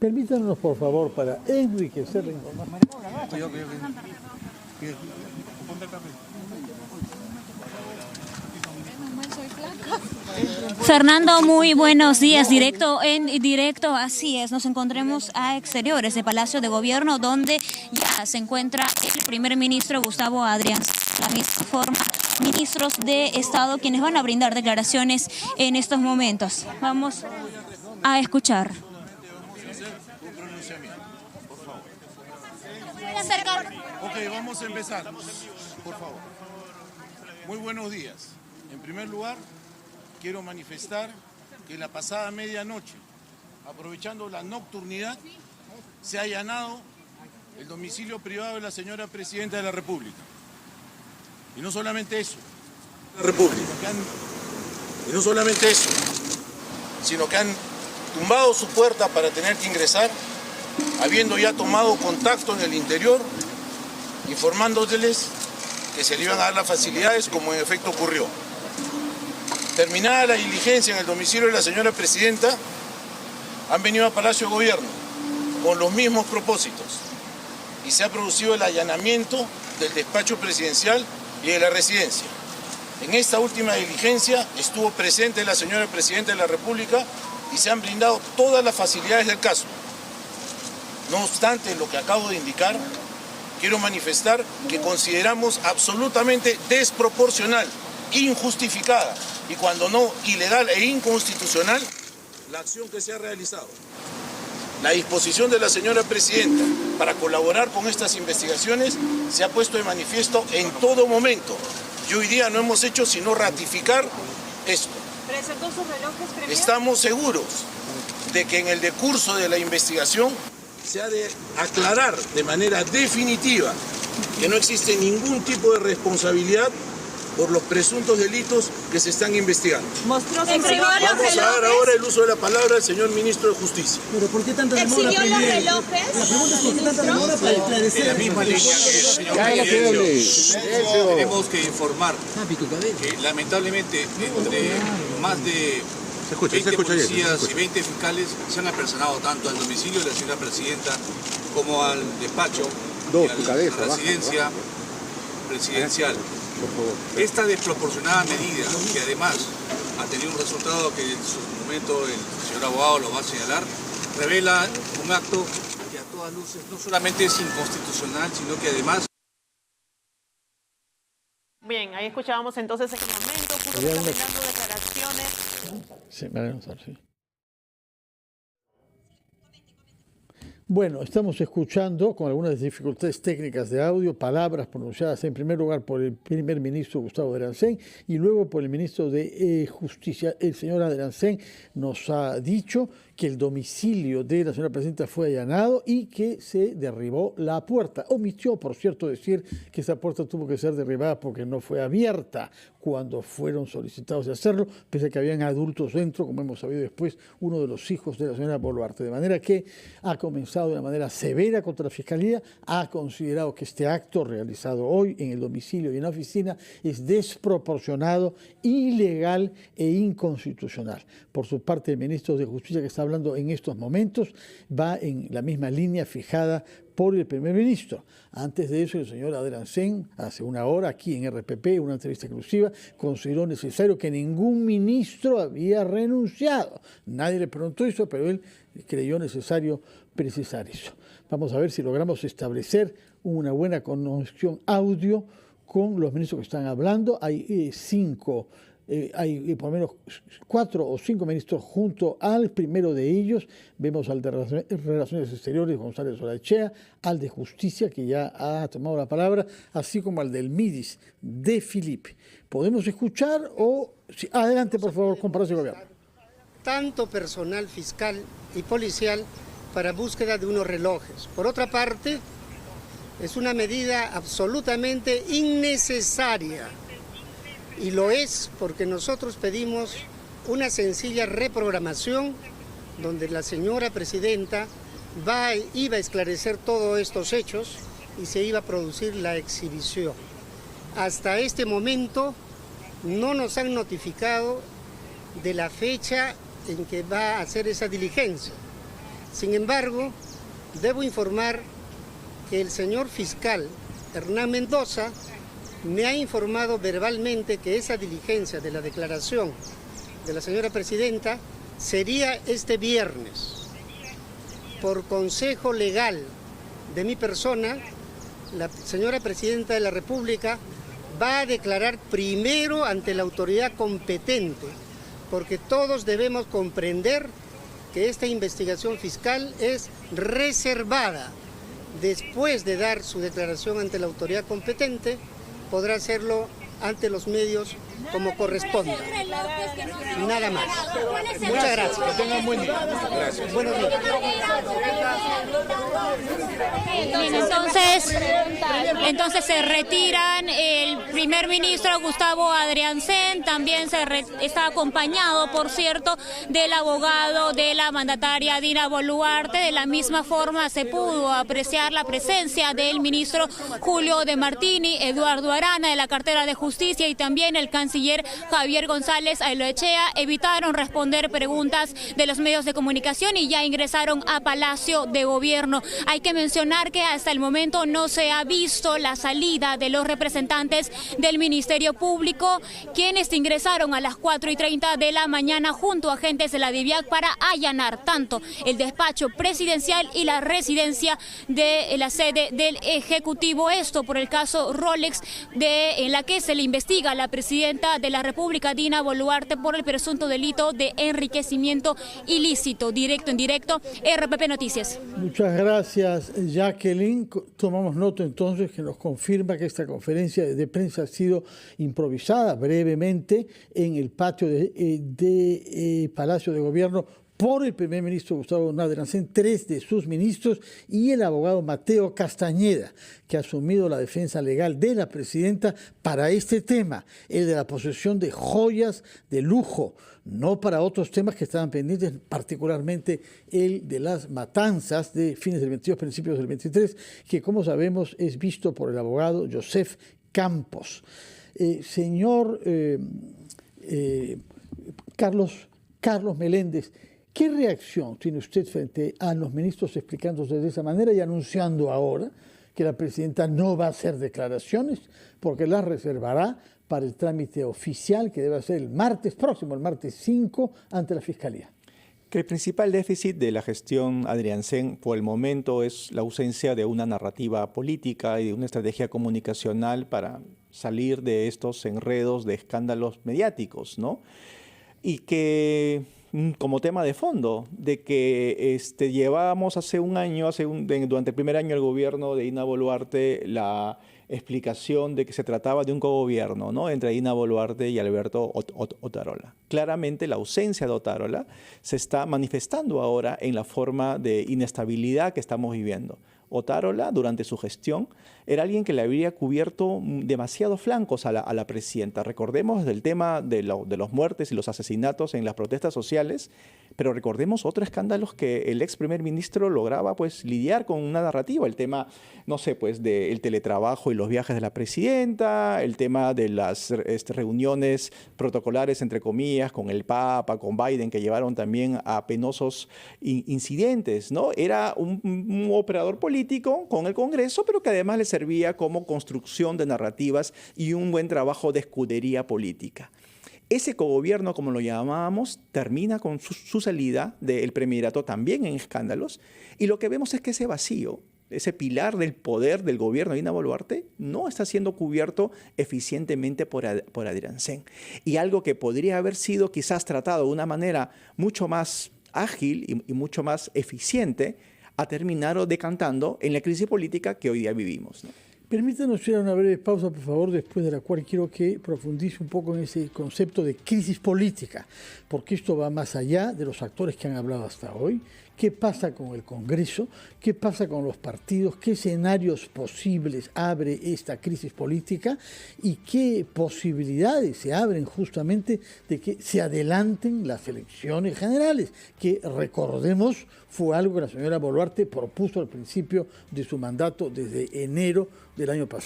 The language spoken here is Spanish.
Permítanos, por favor, para enriquecer la información. Fernando, muy buenos días. Directo, así es. Nos encontramos a exteriores de Palacio de Gobierno, donde ya se encuentra el primer ministro Gustavo Adrián. De la misma forma, ministros de Estado, quienes van a brindar declaraciones en estos momentos. Vamos a escuchar. Ok, vamos a empezar, por favor. Muy buenos días. En primer lugar, quiero manifestar que en la pasada medianoche, aprovechando la nocturnidad, se ha allanado el domicilio privado de la señora Presidenta de la República. Y no solamente eso, sino que han tumbado su puerta para tener que ingresar, habiendo ya tomado contacto en el interior, informándoles que se le iban a dar las facilidades, como en efecto ocurrió. Terminada la diligencia en el domicilio de la señora Presidenta, han venido a Palacio de Gobierno con los mismos propósitos y se ha producido el allanamiento del despacho presidencial y de la residencia. En esta última diligencia estuvo presente la señora Presidenta de la República y se han brindado todas las facilidades del caso. No obstante lo que acabo de indicar, quiero manifestar que consideramos absolutamente desproporcional, injustificada y cuando no ilegal e inconstitucional la acción que se ha realizado. La disposición de la señora Presidenta para colaborar con estas investigaciones se ha puesto de manifiesto en todo momento y hoy día no hemos hecho sino ratificar esto. ¿Presentó sus relojes, Premier? Estamos seguros de que en el decurso de la investigación se ha de aclarar de manera definitiva que no existe ningún tipo de responsabilidad por los presuntos delitos que se están investigando. Mostró Vamos a dar ahora el uso de la palabra al señor Ministro de Justicia. ¿Pero por qué tanta demora? ¿Exhibió los relojes? La pregunta es por qué tanta demora para esclarecer. En la misma línea que el señor Silencio, tenemos que informar que lamentablemente entre más de 20 policías y 20 fiscales se han apersonado tanto al domicilio de la señora Presidenta como al despacho y a la residencia presidencial. Esta desproporcionada medida, que además ha tenido un resultado que en su momento el señor abogado lo va a señalar, revela un acto que a todas luces no solamente es inconstitucional, sino que además... Bien, ahí escuchábamos entonces en el momento, justo que están dando declaraciones. Sí, me van a usar, sí. Bueno, estamos escuchando con algunas dificultades técnicas de audio, palabras pronunciadas en primer lugar por el primer ministro Gustavo Adrián y luego por el ministro de Justicia. El señor Adrián nos ha dicho que el domicilio de la señora Presidenta fue allanado y que se derribó la puerta. Omitió, por cierto, decir que esa puerta tuvo que ser derribada porque no fue abierta cuando fueron solicitados de hacerlo, pese a que habían adultos dentro, como hemos sabido después, uno de los hijos de la señora Boluarte. De manera que ha comenzado de una manera severa contra la Fiscalía, ha considerado que este acto realizado hoy en el domicilio y en la oficina es desproporcionado, ilegal e inconstitucional. Por su parte, el ministro de Justicia, que está hablando en estos momentos, va en la misma línea fijada por el primer ministro. Antes de eso, el señor Adrián hace una hora aquí en RPP, una entrevista exclusiva, consideró necesario que ningún ministro había renunciado. Nadie le preguntó eso, pero él creyó necesario precisar eso. Vamos a ver si logramos establecer una buena conexión audio con los ministros que están hablando. Hay hay por lo menos 4 o 5 ministros junto al primero de ellos. Vemos al de Relaciones Exteriores, González Olaechea, al de Justicia, que ya ha tomado la palabra, así como al del MIDIS, de Filipe. ¿Podemos escuchar o...? Sí, adelante, por favor, con Palacio de Gobierno. Tanto personal fiscal y policial para búsqueda de unos relojes. Por otra parte, es una medida absolutamente innecesaria. Y lo es porque nosotros pedimos una sencilla reprogramación donde la señora Presidenta iba a esclarecer todos estos hechos y se iba a producir la exhibición. Hasta este momento no nos han notificado de la fecha en que va a hacer esa diligencia. Sin embargo, debo informar que el señor fiscal Hernán Mendoza me ha informado verbalmente que esa diligencia de la declaración de la señora presidenta sería este viernes. Por consejo legal de mi persona, la señora presidenta de la República va a declarar primero ante la autoridad competente, porque todos debemos comprender que esta investigación fiscal es reservada. Después de dar su declaración ante la autoridad competente, podrá hacerlo ante los medios como corresponda. Nada más. Muchas gracias. Que tengan buen día. Gracias. Buenos días. Bien, entonces se retiran el primer ministro Gustavo Adrianzen, también está acompañado, por cierto, del abogado de la mandataria Dina Boluarte. De la misma forma se pudo apreciar la presencia del ministro Julio de Martini, Eduardo Arana de la cartera de Justicia y también el canciller Javier González Ailechea. Evitaron responder preguntas de los medios de comunicación y ya ingresaron a Palacio de Gobierno. Hay que mencionar que hasta el momento no se ha visto la salida de los representantes del Ministerio Público, quienes ingresaron a las 4:30 de la mañana junto a agentes de la DIVIAC para allanar tanto el despacho presidencial y la residencia de la sede del Ejecutivo. Esto por el caso Rolex, en la que se le investiga a la presidenta de la República, Dina Boluarte, por el presunto delito de enriquecimiento ilícito. Directo en directo, RPP Noticias. Muchas gracias, Jacqueline. Tomamos nota entonces que nos confirma que esta conferencia de prensa ha sido improvisada brevemente en el patio de Palacio de Gobierno por el primer ministro Gustavo Adrianzen, 3 de sus ministros y el abogado Mateo Castañeda, que ha asumido la defensa legal de la presidenta para este tema, el de la posesión de joyas de lujo, no para otros temas que estaban pendientes, particularmente el de las matanzas de fines del 22, principios del 23, que como sabemos es visto por el abogado Joseph Campos. Señor Carlos Meléndez, ¿qué reacción tiene usted frente a los ministros explicándose de esa manera y anunciando ahora que la presidenta no va a hacer declaraciones porque las reservará para el trámite oficial que debe hacer el martes próximo, el martes 5, ante la Fiscalía? Que el principal déficit de la gestión Adrianzen por el momento es la ausencia de una narrativa política y de una estrategia comunicacional para salir de estos enredos de escándalos mediáticos, ¿no? Y que como tema de fondo, de que llevábamos hace un año, durante el primer año del gobierno de Dina Boluarte, la explicación de que se trataba de un cogobierno, ¿no?, entre Dina Boluarte y Alberto Otarola. Claramente la ausencia de Otarola se está manifestando ahora en la forma de inestabilidad que estamos viviendo. Otarola, durante su gestión, era alguien que le habría cubierto demasiados flancos a la presidenta. Recordemos del tema de los muertes y los asesinatos en las protestas sociales, pero recordemos otros escándalos que el ex primer ministro lograba lidiar con una narrativa. El tema, no sé, del teletrabajo y los viajes de la presidenta, el tema de las reuniones protocolares, entre comillas, con el Papa, con Biden, que llevaron también a penosos incidentes, ¿no? Era un operador político con el Congreso, pero que además le servía como construcción de narrativas y un buen trabajo de escudería política. Ese cogobierno, como lo llamábamos, termina con su salida del premierato también en escándalos, y lo que vemos es que ese vacío, ese pilar del poder del gobierno de Dina Boluarte, no está siendo cubierto eficientemente por Adrianzen. Y algo que podría haber sido quizás tratado de una manera mucho más ágil y mucho más eficiente, ha terminado decantando en la crisis política que hoy día vivimos, ¿no? Permítanos ir a una breve pausa, por favor, después de la cual quiero que profundice un poco en ese concepto de crisis política, porque esto va más allá de los actores que han hablado hasta hoy. ¿Qué pasa con el Congreso? ¿Qué pasa con los partidos? ¿Qué escenarios posibles abre esta crisis política? ¿Y qué posibilidades se abren justamente de que se adelanten las elecciones generales? Que, recordemos, fue algo que la señora Boluarte propuso al principio de su mandato desde enero del año pasado.